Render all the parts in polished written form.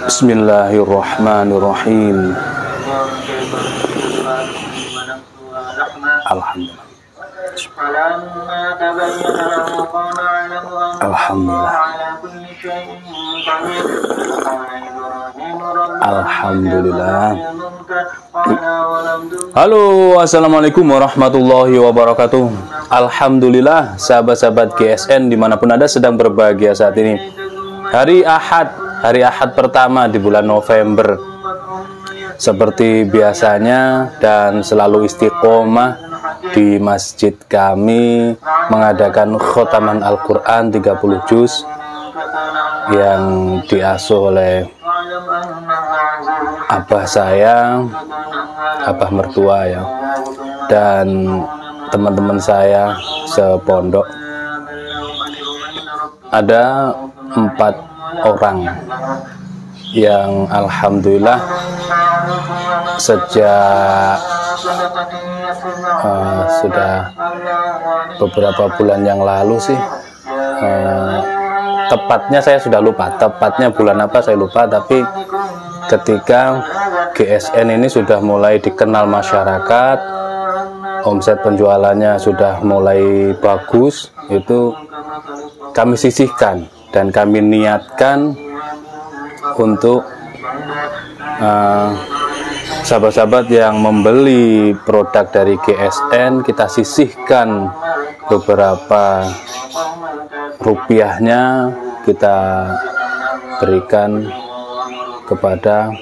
Bismillahirrahmanirrahim. Alhamdulillah. Alhamdulillah. Alhamdulillah. Halo, assalamualaikum warahmatullahi wabarakatuh. Alhamdulillah, sahabat-sahabat GSN dimanapun Anda sedang berbahagia saat ini. Hari Ahad pertama di bulan November. Seperti biasanya dan selalu istiqomah di masjid kami mengadakan khotaman Al-Quran 30 juz yang diasuh oleh abah saya, abah mertua ya, dan teman-teman saya sepondok. Ada 4 orang yang alhamdulillah sejak sudah beberapa bulan yang lalu sih, tepatnya saya sudah lupa, tepatnya bulan apa saya lupa, tapi ketika GSN ini sudah mulai dikenal masyarakat, omset penjualannya sudah mulai bagus, itu kami sisihkan dan kami niatkan untuk sahabat-sahabat yang membeli produk dari GSN, kita sisihkan beberapa rupiahnya, kita berikan kepada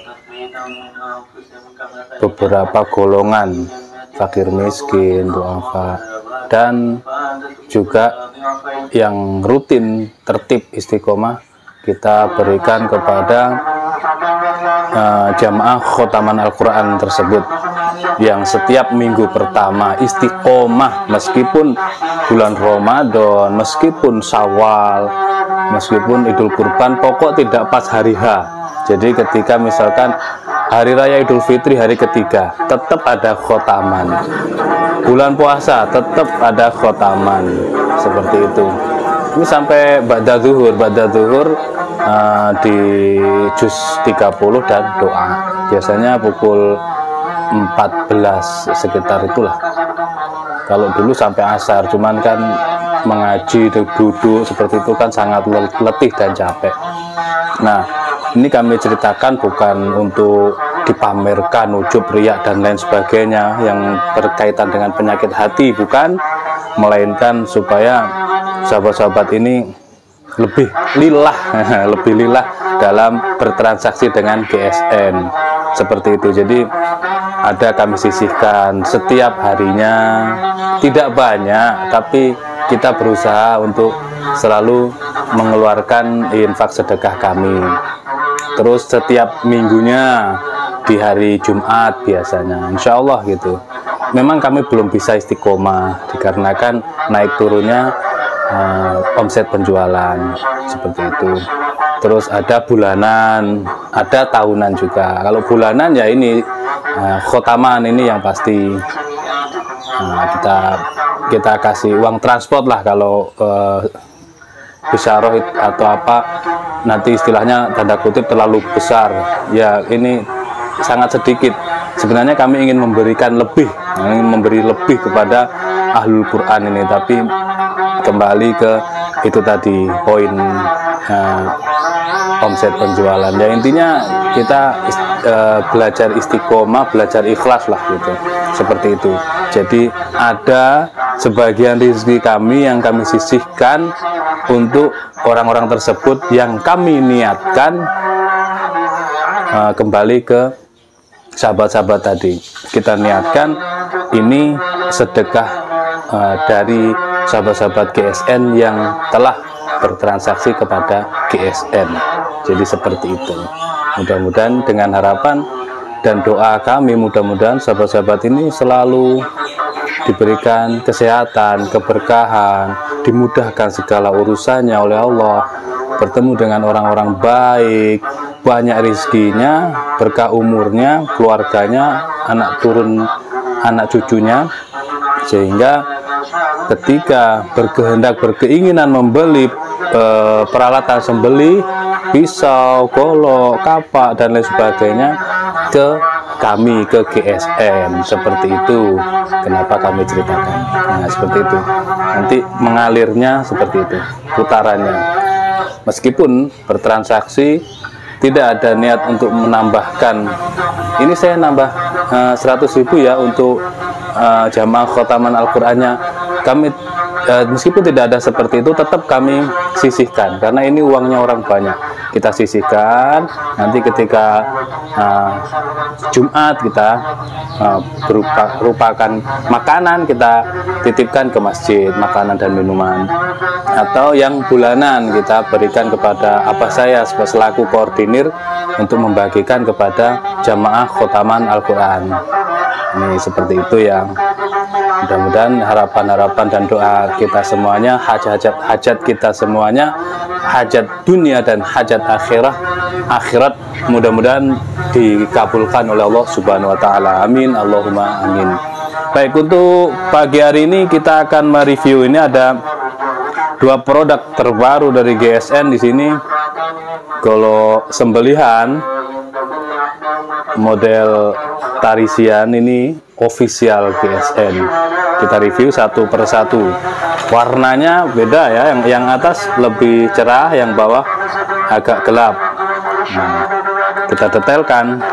beberapa golongan fakir miskin, duafa, dan juga yang rutin tertib istiqomah kita berikan kepada jamaah khotaman Al-Quran tersebut yang setiap minggu pertama istiqomah, meskipun bulan Ramadan, meskipun Syawal, meskipun Idul Kurban, pokok tidak pas hari H. Jadi ketika misalkan Hari Raya Idul Fitri hari ketiga, tetap ada khotaman. Bulan puasa tetap ada khotaman, seperti itu. Ini sampai ba'da zuhur di juz 30 dan doa. Biasanya pukul 14 sekitar itulah. Kalau dulu sampai asar, cuman kan mengaji, duduk seperti itu kan sangat letih dan capek. Nah, ini kami ceritakan bukan untuk dipamerkan, ujub, riak, dan lain sebagainya yang berkaitan dengan penyakit hati, bukan, melainkan supaya sahabat-sahabat ini lebih lillah, lebih lillah dalam bertransaksi dengan GSN, seperti itu. Jadi ada kami sisihkan setiap harinya, tidak banyak, tapi kita berusaha untuk selalu mengeluarkan infak sedekah kami. Terus setiap minggunya di hari Jumat biasanya, insya Allah gitu. Memang kami belum bisa istiqomah dikarenakan naik turunnya omset penjualan, seperti itu. Terus ada bulanan, ada tahunan juga. Kalau bulanan ya ini khotaman ini yang pasti. Kita kasih uang transport lah kalau bisyarah atau apa, nanti istilahnya tanda kutip terlalu besar ya, ini sangat sedikit. Sebenarnya kami ingin memberikan lebih, ingin memberi lebih kepada ahlul Quran ini, tapi kembali ke itu tadi poin omset penjualan ya. Intinya kita belajar istiqomah, belajar ikhlas lah gitu, seperti itu. Jadi ada sebagian rezeki kami yang kami sisihkan untuk orang-orang tersebut yang kami niatkan kembali ke sahabat-sahabat tadi. Kita niatkan ini sedekah dari sahabat-sahabat GSN yang telah bertransaksi kepada GSN. Jadi seperti itu. Mudah-mudahan dengan harapan dan doa kami, mudah-mudahan sahabat-sahabat ini selalu diberikan kesehatan, keberkahan, dimudahkan segala urusannya oleh Allah, bertemu dengan orang-orang baik, banyak rezekinya, berkah umurnya, keluarganya, anak turun, anak cucunya, sehingga ketika berkeinginan membeli peralatan sembelih, pisau, golok, kapak dan lain sebagainya ke kami, ke GSN. Seperti itu kenapa kami ceritakan. Nah, seperti itu nanti mengalirnya, seperti itu putarannya. Meskipun bertransaksi tidak ada niat untuk menambahkan, ini saya nambah 100.000 ya untuk jamaah khotaman Al-Qur'annya. Kami meskipun tidak ada seperti itu, tetap kami sisihkan karena ini uangnya orang banyak. Kita sisihkan, nanti ketika Jumat kita berupakan makanan, kita titipkan ke masjid, makanan dan minuman. Atau yang bulanan kita berikan kepada abah saya selaku koordinir untuk membagikan kepada jamaah khotaman Al-Quran. Ini seperti itu ya. Mudah-mudahan harapan-harapan dan doa kita semuanya, hajat kita semuanya, hajat dunia dan hajat akhirat mudah-mudahan dikabulkan oleh Allah Subhanahu wa taala. Amin, Allahumma amin. Baik, untuk pagi hari ini kita akan mereview, ini ada 2 produk terbaru dari GSN di sini. Kalau sembelihan model Tarisian ini official GSN. Kita review satu persatu. Warnanya beda ya, yang atas lebih cerah, yang bawah agak gelap. Nah, kita detailkan.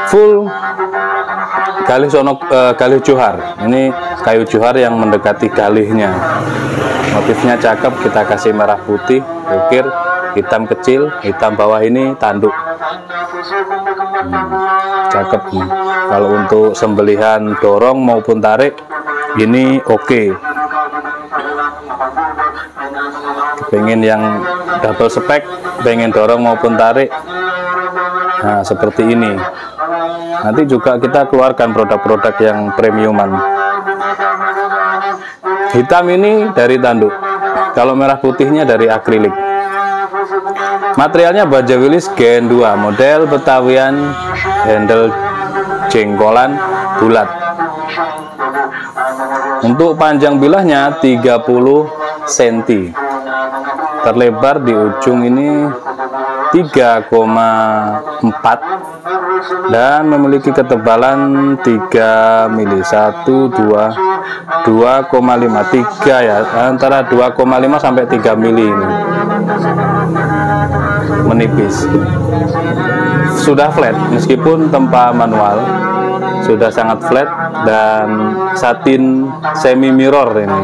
Full galih johar. Ini kayu johar yang mendekati galihnya. Motifnya cakep, kita kasih merah putih, ukir, hitam kecil, hitam bawah ini tanduk. Cakep nih. Kalau untuk sembelihan dorong maupun tarik ini oke. Pengen yang double spek, pengen dorong maupun tarik, nah seperti ini. Nanti juga kita keluarkan produk-produk yang premiuman. Hitam ini dari tanduk, kalau merah putihnya dari akrilik. Materialnya baja Willis Gen 2, model Betawian, handle jengkolan bulat. Untuk panjang bilahnya 30 cm, terlebar di ujung ini 3,4 dan memiliki ketebalan 3 mili, 2,5 ya, antara 2,5 sampai 3 mili ini. Menipis, sudah flat meskipun tempa manual, sudah sangat flat dan satin semi mirror ini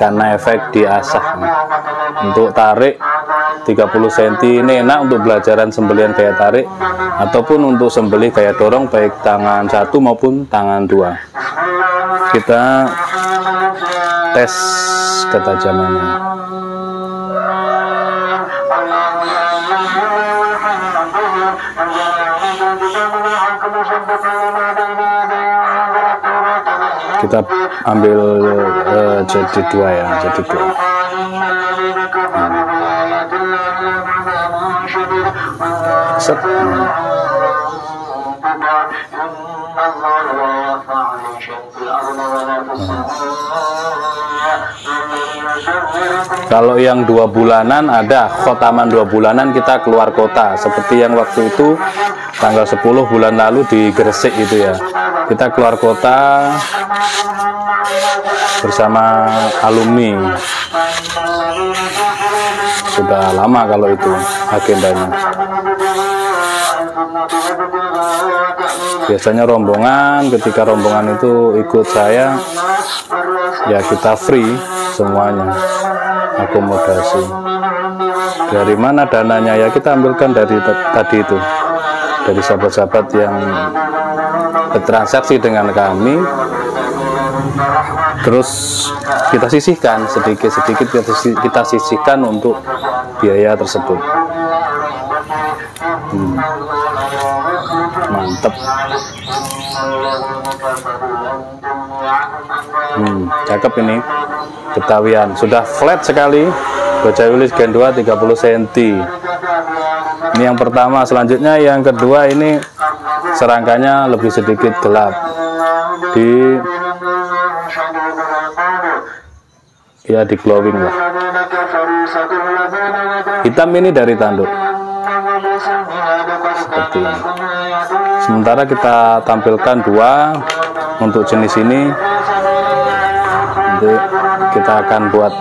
karena efek diasah. Untuk tarik 30 cm ini enak untuk belajaran sembelihan kayak tarik ataupun untuk sembelih kayak dorong, baik tangan 1 maupun tangan 2. Kita tes ketajamannya. Kita ambil jadi 2 ya, jadi 2. Set. Kalau yang 2 bulanan ada khotaman 2 bulanan, kita keluar kota seperti yang waktu itu tanggal 10 bulan lalu di Gresik itu ya. Kita keluar kota bersama alumni. Sudah lama kalau itu agendanya. Biasanya rombongan, ketika rombongan itu ikut saya, ya kita free semuanya, akomodasi. Dari mana dananya? Ya kita ambilkan dari tadi itu. dari sahabat-sahabat yang bertransaksi dengan kami. Terus kita sisihkan sedikit-sedikit, kita sisihkan untuk biaya tersebut. Mantep. Cakep ini Betawian, sudah flat sekali. Baja Wilis Gen 2 30 cm. Ini yang pertama. Selanjutnya yang kedua, ini serangkanya lebih sedikit gelap, di glowing lah. Hitam ini dari tanduk seperti ini. Sementara kita tampilkan dua untuk jenis ini. Nanti kita akan buat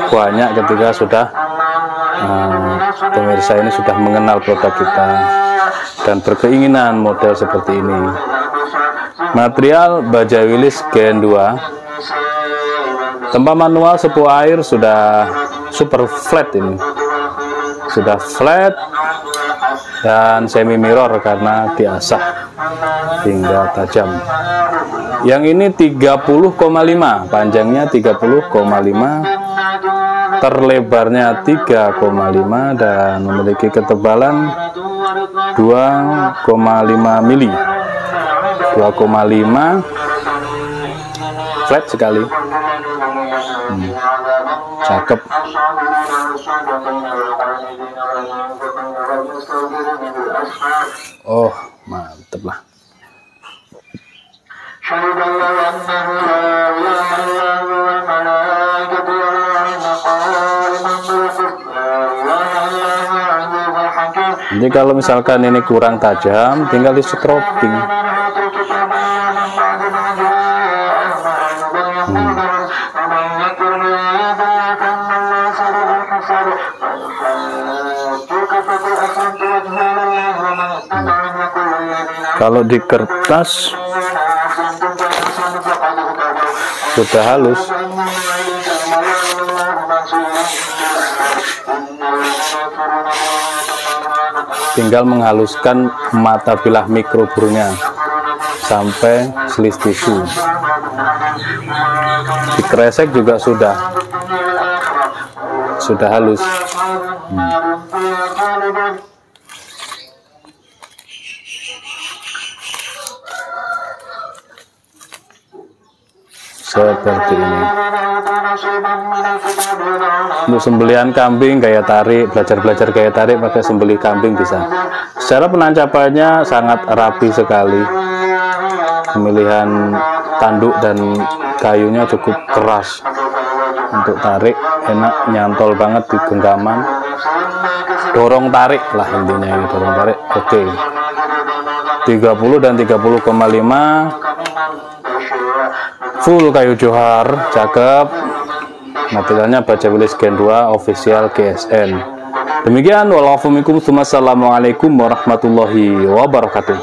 banyak ketika sudah pemirsa ini sudah mengenal produk kita dan berkeinginan model seperti ini. Material Baja Wilis Gen 2. Tempa manual sepuh air sudah super flat ini. Sudah flat dan semi mirror karena diasah hingga tajam. Yang ini 30,5, panjangnya 30,5, terlebarnya 3,5 dan memiliki ketebalan 2,5 mili. 2,5, flat sekali. Cakep. Oh, mantep lah. Jadi kalau misalkan ini kurang tajam, tinggal di strobing. Kalau di kertas sudah halus. Tinggal menghaluskan mata bilah mikroburnya sampai selis tisu. Dikresek juga sudah halus. Seperti ini. Untuk sembelihan kambing gaya tarik, belajar gaya tarik pakai sembelih kambing bisa. Secara penancapannya sangat rapi sekali. Pemilihan tanduk dan kayunya cukup keras. Untuk tarik enak, nyantol banget di genggaman. Dorong tarik lah intinya ini, dorong tarik. Oke. 30 dan 30,5. Full kayu johar, cakep. Materialnya Baja Wilis Gen 2 official GSN. Demikian, wassalamualaikum warahmatullahi wabarakatuh.